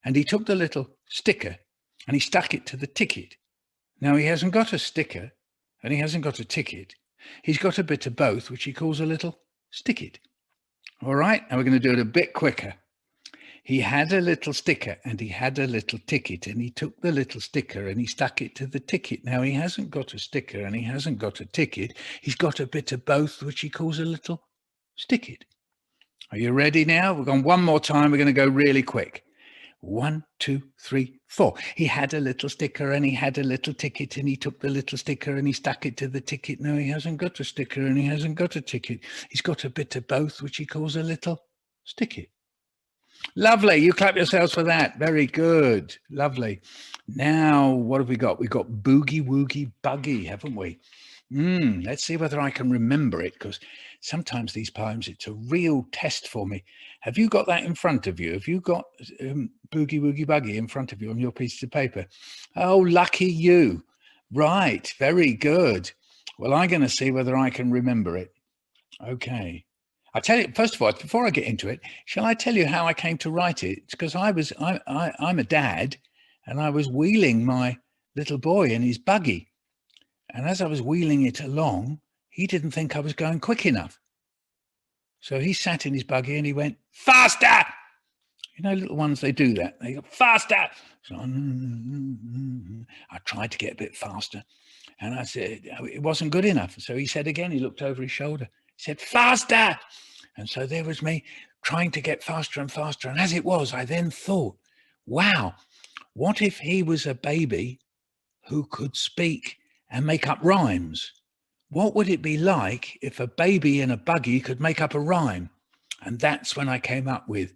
and he took the little sticker and he stuck it to the ticket. Now, he hasn't got a sticker and he hasn't got a ticket. He's got a bit of both, which he calls a little stick-it. All right, and we're going to do it a bit quicker. He had a little sticker and he had a little ticket, and he took the little sticker and he stuck it to the ticket. Now, he hasn't got a sticker and he hasn't got a ticket. He's got a bit of both, which he calls a little stick-it. Are you ready now? We've gone one more time. We're going to go really quick. 1, 2, 3, 4. He had a little sticker and he had a little ticket, and he took the little sticker and he stuck it to the ticket. No, he hasn't got a sticker and he hasn't got a ticket. He's got a bit of both, which he calls a little stick-it. Lovely. You clap yourselves for that. Very good. Lovely. Now, what have we got? We've got Boogie Woogie Buggy, haven't we? Let's see whether I can remember it, because sometimes these poems, it's a real test for me. Have you got that in front of you? Have you got Boogie Woogie Buggy in front of you on your piece of paper? Oh, lucky you. Right. Very good. Well, I'm going to see whether I can remember it. Okay. I'll tell you, first of all, before I get into it, shall I tell you how I came to write it? It's because I'm a dad, and I was wheeling my little boy in his buggy. And as I was wheeling it along, he didn't think I was going quick enough. So he sat in his buggy and he went, faster! You know, little ones, they do that. They go, faster! So I tried to get a bit faster. And I said, it wasn't good enough. So he said again, he looked over his shoulder. He said, faster! And so there was me trying to get faster and faster. And as it was, I then thought, wow, what if he was a baby who could speak and make up rhymes? What would it be like if a baby in a buggy could make up a rhyme? And that's when I came up with,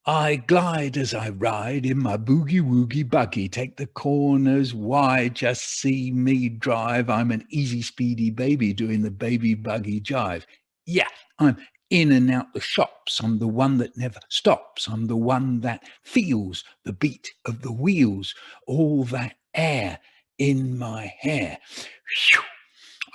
I glide as I ride in my boogie woogie buggy, take the corners wide, just see me drive. I'm an easy, speedy baby doing the baby buggy jive. Yeah, I'm in and out the shops. I'm the one that never stops. I'm the one that feels the beat of the wheels, all that air in my hair. Whew.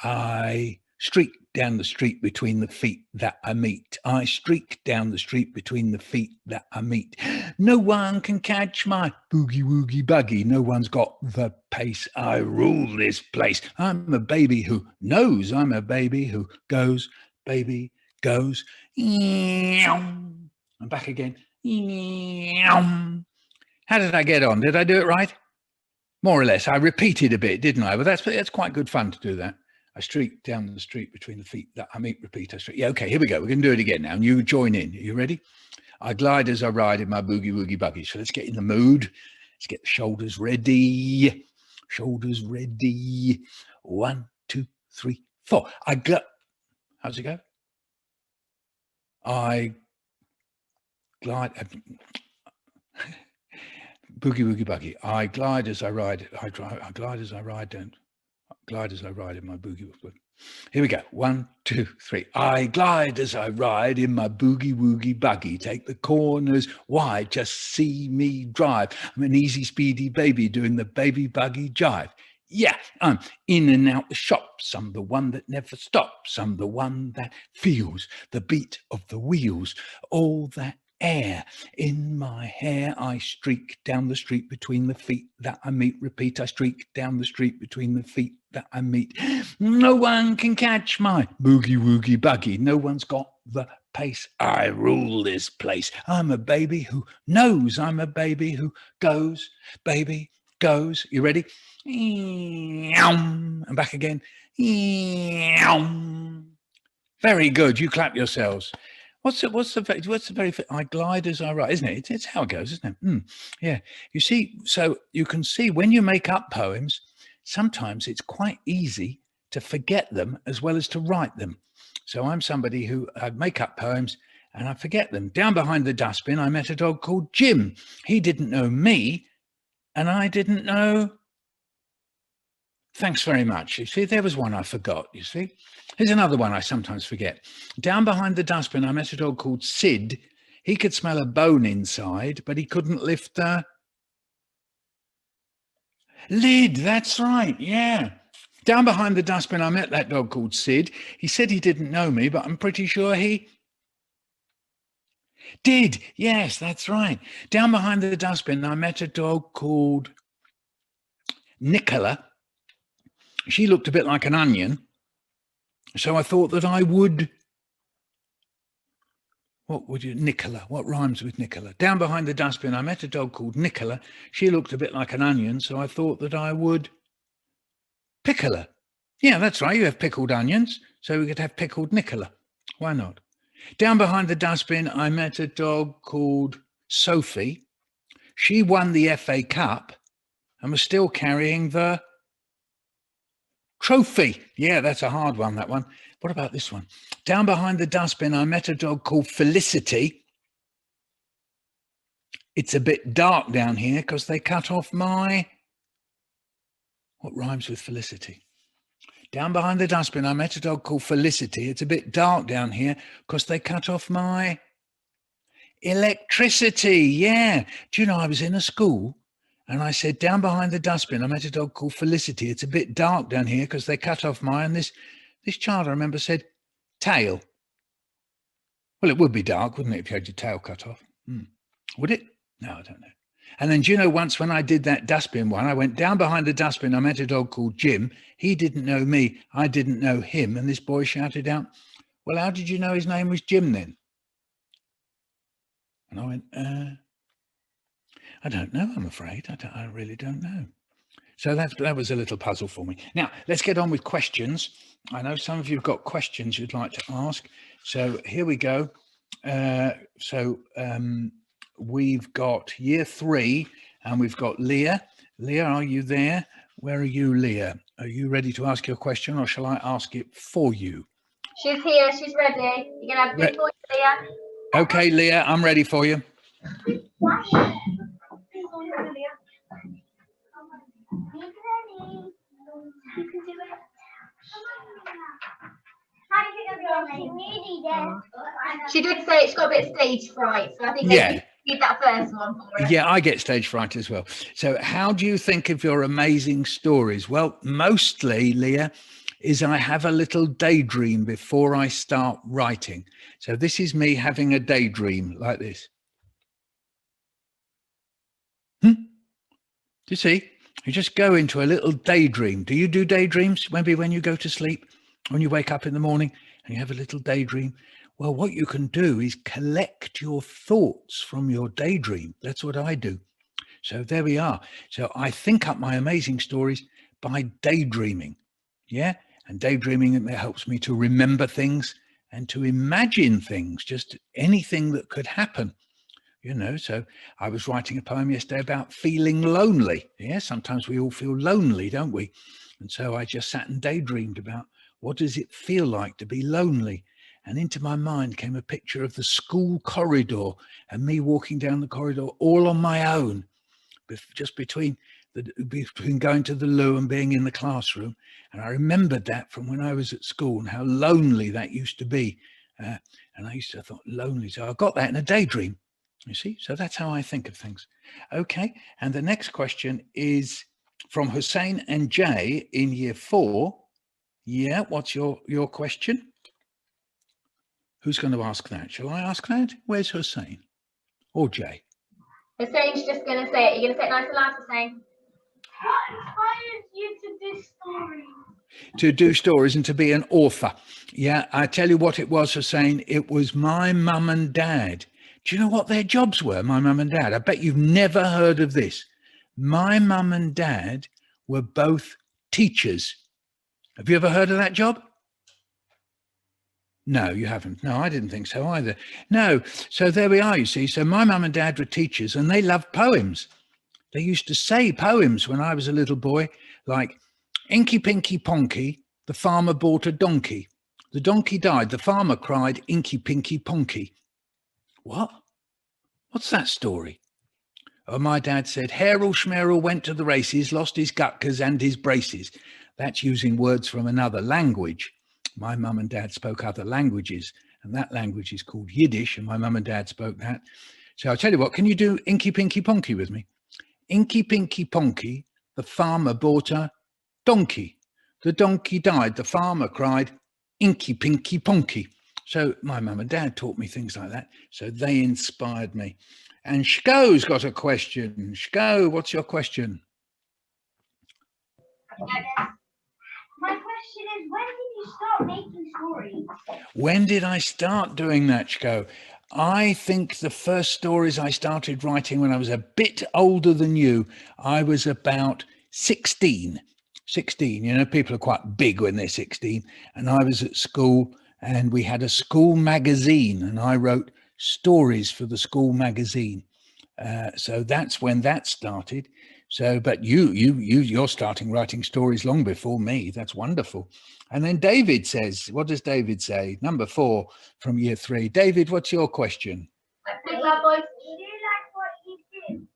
I streak down the street between the feet that I meet. I streak down the street between the feet that I meet. No one can catch my boogie woogie buggy. No one's got the pace. I rule this place. I'm a baby who knows. I'm a baby who goes, baby goes. I'm back again. How did I get on? Did I do it right? More or less. I repeated a bit, didn't I? But that's quite good fun to do that. I streak down the street between the feet that I meet, repeat, I streak. Yeah, okay, here we go. We're going to do it again now, and you join in. Are you ready? I glide as I ride in my boogie woogie buggy. So let's get in the mood. Let's get the shoulders ready. Shoulders ready. 1, 2, 3, 4. How's it go? I glide. Boogie woogie buggy. I glide as I ride. I glide as I ride down. Glide as I ride in my boogie woogie. Here we go. 1, 2, 3. I glide as I ride in my boogie woogie buggy. Take the corners wide. Just see me drive. I'm an easy, speedy baby doing the baby buggy jive. Yeah, I'm in and out the shops. I'm the one that never stops. I'm the one that feels the beat of the wheels. All that air in my hair. I streak down the street between the feet that I meet. Repeat, I streak down the street between the feet that I meet. No one can catch my boogie woogie buggy. No one's got the pace. I rule this place. I'm a baby who knows. I'm a baby who goes, baby goes. You ready? And back again. Very good. You clap yourselves. What's the very, I glide as I ride, isn't it? It's how it goes, isn't it? Yeah. You see, so you can see when you make up poems, sometimes it's quite easy to forget them as well as to write them. So I'm somebody who I make up poems and I forget them. Down behind the dustbin, I met a dog called Jim. He didn't know me and I didn't know. Thanks very much. You see, there was one I forgot, you see. Here's another one I sometimes forget. Down behind the dustbin, I met a dog called Sid. He could smell a bone inside, but he couldn't lift the lid. That's right, yeah. Down behind the dustbin, I met that dog called Sid. He said he didn't know me, but I'm pretty sure he Did. Yes, that's right. Down behind the dustbin, I met a dog called Nicola. She looked a bit like an onion. So I thought that I would. What would you, Nicola? What rhymes with Nicola? Down behind the dustbin, I met a dog called Nicola. She looked a bit like an onion. So I thought that I would pickle her. Yeah, that's right. You have pickled onions. So we could have pickled Nicola. Why not? Down behind the dustbin, I met a dog called Sophie. She won the FA Cup and was still carrying the trophy. Yeah, that's a hard one, that one. What about this one? Down behind the dustbin, I met a dog called Felicity. It's a bit dark down here because they cut off my... What rhymes with Felicity? Down behind the dustbin, I met a dog called Felicity. It's a bit dark down here because they cut off my... Electricity. Yeah. Do you know, I was in a school and I said, down behind the dustbin, I met a dog called Felicity. It's a bit dark down here because they cut off mine. This child, I remember, said, tail. Well, it would be dark, wouldn't it, if you had your tail cut off? Would it? No, I don't know. And then, do you know, once when I did that dustbin one, I went down behind the dustbin. I met a dog called Jim. He didn't know me. I didn't know him. And this boy shouted out, well, how did you know his name was Jim then? And I went, I don't know, I'm afraid. I really don't know. So that was a little puzzle for me. Now, let's get on with questions. I know some of you have got questions you'd like to ask. So here we go. We've got year 3 and we've got Leah. Leah, are you there? Where are you, Leah? Are you ready to ask your question or shall I ask it for you? She's here. She's ready. You're going to have big voice, Leah. Okay, Leah, I'm ready for you. She did say it's got a bit of stage fright, so I think maybe read that first one for her. Yeah, I get stage fright as well. So how do you think of your amazing stories? Well, mostly, Leah, is I have a little daydream before I start writing. So this is me having a daydream like this. Do you see? You just go into a little daydream. Do you do daydreams? Maybe when you go to sleep, when you wake up in the morning and you have a little daydream? Well, what you can do is collect your thoughts from your daydream. That's what I do. So there we are. So I think up my amazing stories by daydreaming. Yeah. And daydreaming, it helps me to remember things and to imagine things, just anything that could happen. You know, so I was writing a poem yesterday about feeling lonely. Yeah, sometimes we all feel lonely, don't we? And so I just sat and daydreamed about what does it feel like to be lonely? And into my mind came a picture of the school corridor and me walking down the corridor all on my own, just between going to the loo and being in the classroom. And I remembered that from when I was at school and how lonely that used to be. And I used to thought lonely. So I got that in a daydream. You see, so that's how I think of things. Okay, and the next question is from Hussein and Jay in year 4. Yeah, what's your question? Who's going to ask that? Shall I ask that? Where's Hussein or Jay? Hussein's just going to say it. You're going to say it nice and loud, Hussein. What inspired you to do stories? To do stories and to be an author. Yeah, I tell you what it was, Hussein. It was my mum and dad. Do you know what their jobs were, my mum and dad? I bet you've never heard of this. My mum and dad were both teachers. Have you ever heard of that job? No, you haven't. No, I didn't think so either. No, so there we are, you see. So my mum and dad were teachers and they loved poems. They used to say poems when I was a little boy, like, Inky Pinky Ponky, the farmer bought a donkey. The donkey died. The farmer cried, Inky Pinky Ponky. What? What's that story? Oh, my dad said, Harold Schmerel went to the races, lost his gutkers and his braces. That's using words from another language. My mum and dad spoke other languages, and that language is called Yiddish, and my mum and dad spoke that. So I'll tell you what, can you do Inky Pinky Ponky with me? Inky Pinky Ponky, the farmer bought a donkey. The donkey died. The farmer cried, Inky Pinky Ponky. So my mum and dad taught me things like that. So they inspired me. And Shko's got a question. Shko, what's your question? My question is, when did you start making stories? When did I start doing that, Shko? I think the first stories I started writing when I was a bit older than you. I was about 16. 16, you know, people are quite big when they're 16. And I was at school and we had a school magazine and I wrote stories for the school magazine. So that's when that started. So, but you're starting writing stories long before me. That's wonderful. And then David says, what does David say? Number 4 from year 3. David, what's your question? Big bad boy. Do you like what you do?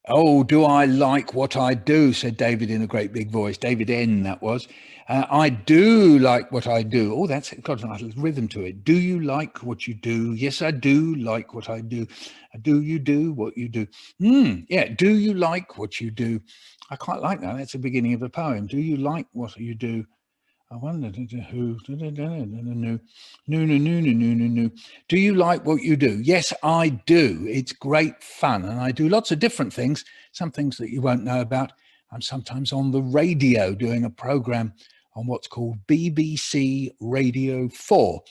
Oh, do I like what I do? Said David in a great big voice. David N, that was. I do like what I do. Oh, that's got a nice rhythm to it. Do you like what you do? Yes, I do like what I do. Do you do what you do? Yeah, do you like what you do? I quite like that. That's the beginning of a poem. Do you like what you do? I wonder who. No. Do you like what you do? Yes, I do. It's great fun. And I do lots of different things, some things that you won't know about. I'm sometimes on the radio doing a program on what's called BBC Radio 4,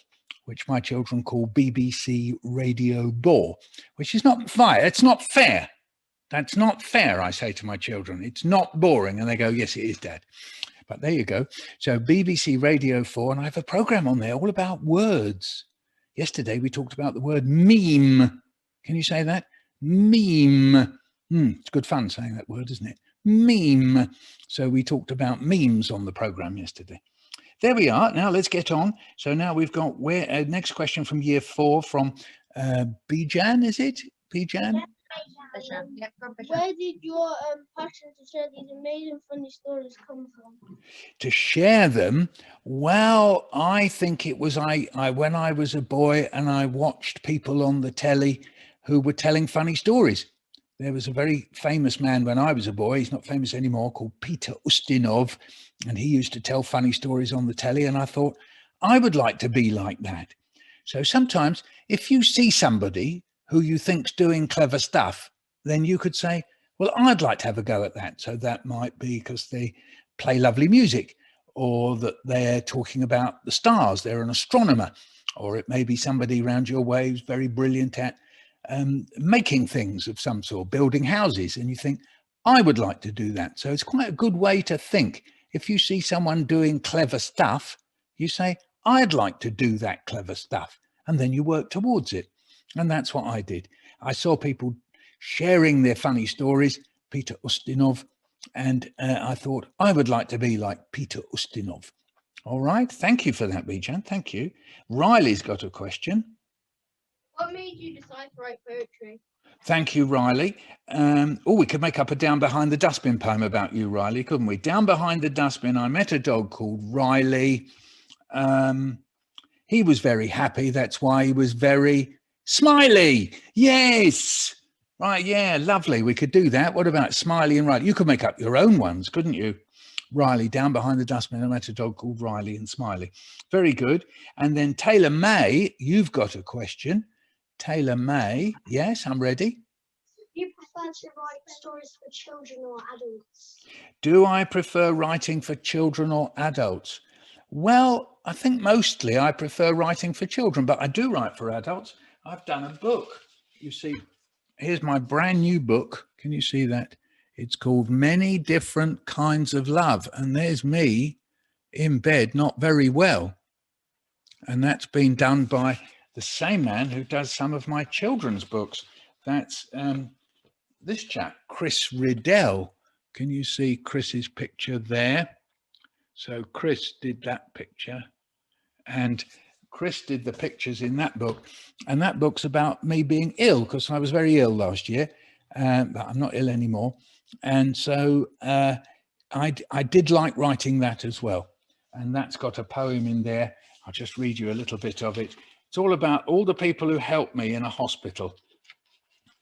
which my children call BBC Radio Bore, which is not fair. It's not fair. That's not fair, I say to my children. It's not boring. And they go, yes, it is, Dad. But there you go. So BBC Radio 4, and I have a program on there all about words. Yesterday, we talked about the word meme. Can you say that? Meme. It's good fun saying that word, isn't it? Meme. So we talked about memes on the program yesterday. There we are. Now let's get on. So now we've got next question from year 4 from Bijan, is it? Bijan? Where did your passion to share these amazing funny stories come from? To share them, well, I think it was I when I was a boy and I watched people on the telly who were telling funny stories. There was a very famous man when I was a boy, he's not famous anymore, called Peter Ustinov, and he used to tell funny stories on the telly, and I thought I would like to be like that. So sometimes if you see somebody who you think's doing clever stuff, then you could say, well, I'd like to have a go at that. So that might be because they play lovely music, or that they're talking about the stars, they're an astronomer, or it may be somebody around your way who's very brilliant at making things of some sort, building houses, and you think, I would like to do that. So it's quite a good way to think. If you see someone doing clever stuff, you say, I'd like to do that clever stuff, and then you work towards it. And that's what I did. I saw people sharing their funny stories, Peter Ustinov, and I thought I would like to be like Peter Ustinov. All right. Thank you for that, Bijan. Thank you. Riley's got a question. What made you decide to write poetry? Thank you, Riley. We could make up a Down Behind the Dustbin poem about you, Riley, couldn't we? Down behind the dustbin, I met a dog called Riley. He was very happy. That's why he was very smiley. Yes. Right. Yeah. Lovely. We could do that. What about Smiley and Riley? You could make up your own ones, couldn't you? Riley, down behind the dustbin, I met a dog called Riley and Smiley. Very good. And then Taylor May, you've got a question. Taylor May. Yes, I'm ready. Do you prefer to write stories for children or adults? Do I prefer writing for children or adults? Well, I think mostly I prefer writing for children, but I do write for adults. I've done a book. You see, here's my brand new book. Can you see that? It's called Many Different Kinds of Love. And there's me in bed, not very well. And that's been done by the same man who does some of my children's books. That's this chap, Chris Riddell. Can you see Chris's picture there? So Chris did that picture, and Chris did the pictures in that book. And that book's about me being ill, because I was very ill last year, but I'm not ill anymore. And so I did like writing that as well. And that's got a poem in there. I'll just read you a little bit of it. It's all about all the people who helped me in a hospital.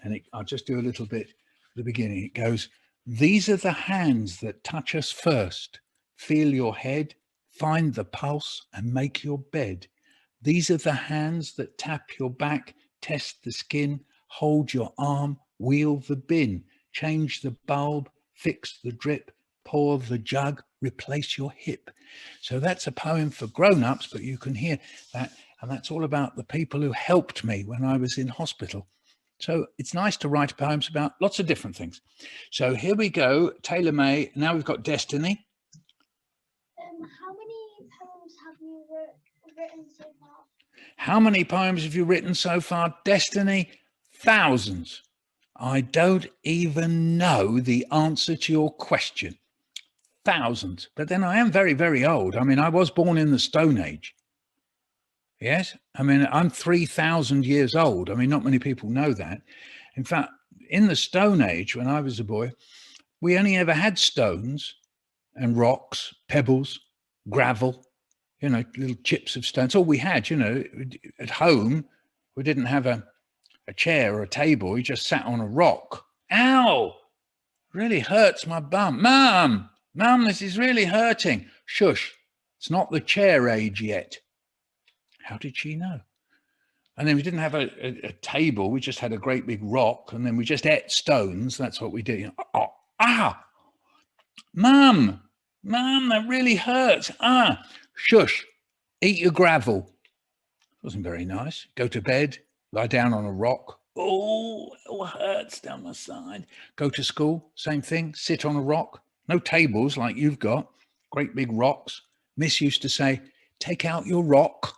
And I'll just do a little bit at the beginning. It goes, these are the hands that touch us first. Feel your head, find the pulse and make your bed. These are the hands that tap your back, test the skin, hold your arm, wheel the bin, change the bulb, fix the drip, pour the jug, replace your hip. So that's a poem for grown-ups, but you can hear that. And that's all about the people who helped me when I was in hospital. So it's nice to write poems about lots of different things. So here we go, Taylor May. Now we've got Destiny. How many poems have you written so far? How many poems have you written so far, Destiny? Thousands. I don't even know the answer to your question. Thousands. But then I am very, very old. I mean, I was born in the Stone Age. Yes. I mean, I'm 3,000 years old. I mean, not many people know that. In fact, in the Stone Age, when I was a boy, we only ever had stones and rocks, pebbles, gravel, you know, little chips of stones. All we had, you know, at home, we didn't have a chair or a table. We just sat on a rock. Ow! Really hurts my bum. Mum, this is really hurting. Shush. It's not the chair age yet. How did she know? And then we didn't have a table. We just had a great big rock, and then we just ate stones. That's what we did. You know, Mum, that really hurts. Shush. Eat your gravel. Wasn't very nice. Go to bed, lie down on a rock. Oh, it hurts down my side. Go to school, same thing. Sit on a rock. No tables like you've got. Great big rocks. Miss used to say, take out your rock.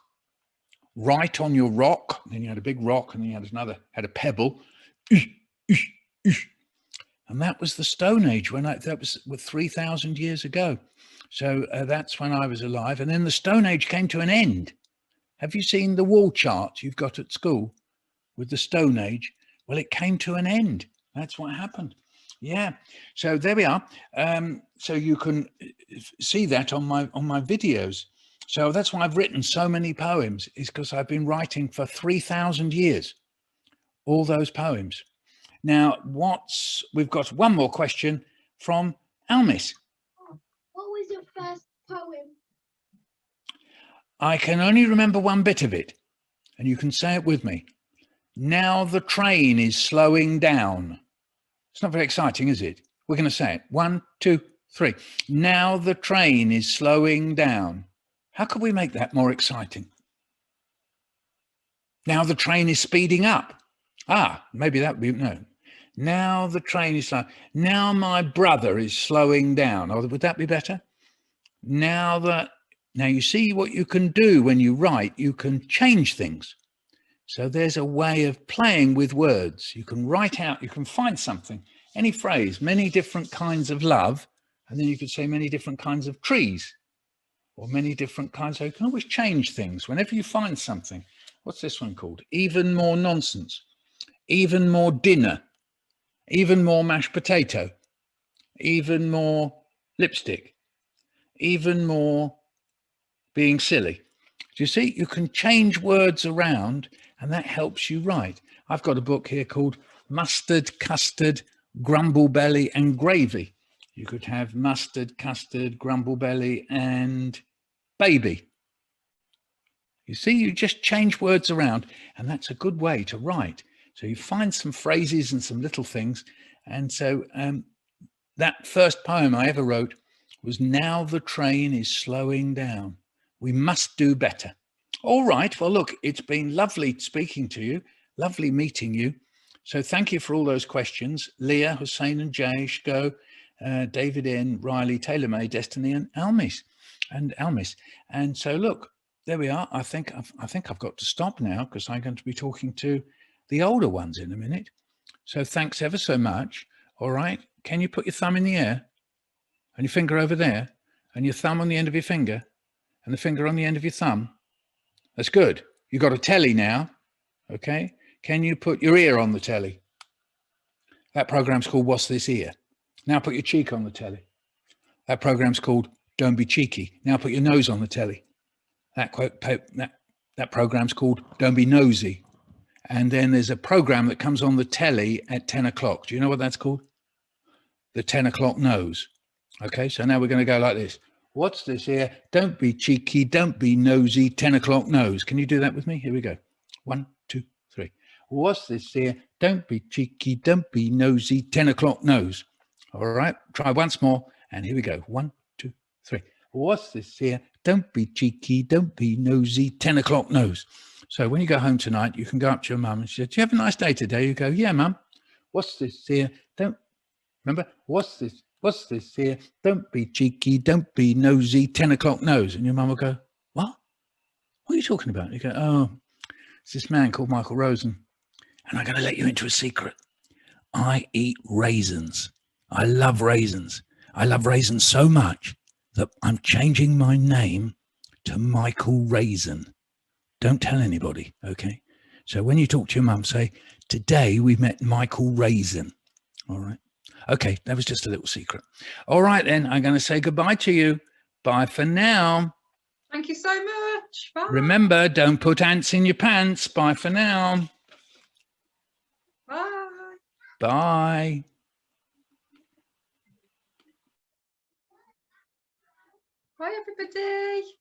Write on your rock. Then you had a big rock, and then you had a pebble. And that was the Stone Age that was 3,000 years ago. So that's when I was alive. And then the Stone Age came to an end. Have you seen the wall chart you've got at school with the Stone Age? Well, it came to an end. That's what happened. Yeah. So there we are. So you can see that on my videos. So that's why I've written so many poems, is because I've been writing for 3,000 years, all those poems. Now, we've got one more question from Almis. What was your first poem? I can only remember one bit of it, and you can say it with me. Now the train is slowing down. It's not very exciting, is it? We're going to say it. 1, 2, 3. Now the train is slowing down. How could we make that more exciting? Now the train is speeding up. Maybe that would be, no. Now the train is slow. Now my brother is slowing down. Or would that be better? Now you see what you can do when you write, you can change things. So there's a way of playing with words. You can write out, you can find something, any phrase, many different kinds of love, and then you could say many different kinds of trees, or many different kinds. So you can always change things whenever you find something. What's this one called? Even more nonsense, even more dinner, even more mashed potato, even more lipstick, even more being silly. Do you see? You can change words around, and that helps you write. I've got a book here called Mustard, Custard, Grumblebelly and Gravy. You could have mustard, custard, grumblebelly and baby. You see, you just change words around, and that's a good way to write. So you find some phrases and some little things. And so that first poem I ever wrote was Now the Train is Slowing Down. We must do better. All right. Well, look, it's been lovely speaking to you. Lovely meeting you. So thank you for all those questions. Leah, Hussein and Jay, Shko, David N, Riley, Taylor May, Destiny and Almis. And so look, there we are. I think I've got to stop now because I'm going to be talking to the older ones in a minute. So thanks ever so much. All right. Can you put your thumb in the air and your finger over there and your thumb on the end of your finger and the finger on the end of your thumb? That's good. You got a telly now. Okay. Can you put your ear on the telly? That program's called What's This Ear? Now put your cheek on the telly. That program's called Don't Be Cheeky. Now put your nose on the telly. That program's called Don't Be Nosy. And then there's a program that comes on the telly at 10 o'clock. Do you know what that's called? The 10 o'clock nose. Okay, so now we're going to go like this. What's this here? Don't be cheeky, don't be nosy, 10 o'clock nose. Can you do that with me? Here we go. 1, 2, 3. What's this here? Don't be cheeky, don't be nosy, 10 o'clock nose. All right, try once more. And here we go. 1, 2, 3. What's this here? Don't be cheeky, don't be nosy, 10 o'clock nose. So when you go home tonight, you can go up to your mum and she said, do you have a nice day today? You go, yeah, mum. What's this here? Remember, what's this here? Don't be cheeky, don't be nosy, 10 o'clock nose. And your mum will go, what? What are you talking about? You go, oh, it's this man called Michael Rosen. And I'm going to let you into a secret. I eat raisins. I love raisins. I love raisins so much that I'm changing my name to Michael Raisin. Don't tell anybody, okay? So when you talk to your mum, say, today we met Michael Raisin. All right. Okay, that was just a little secret. All right, then, I'm going to say goodbye to you. Bye for now. Thank you so much. Bye. Remember, don't put ants in your pants. Bye for now. Bye. Bye. Bye, everybody.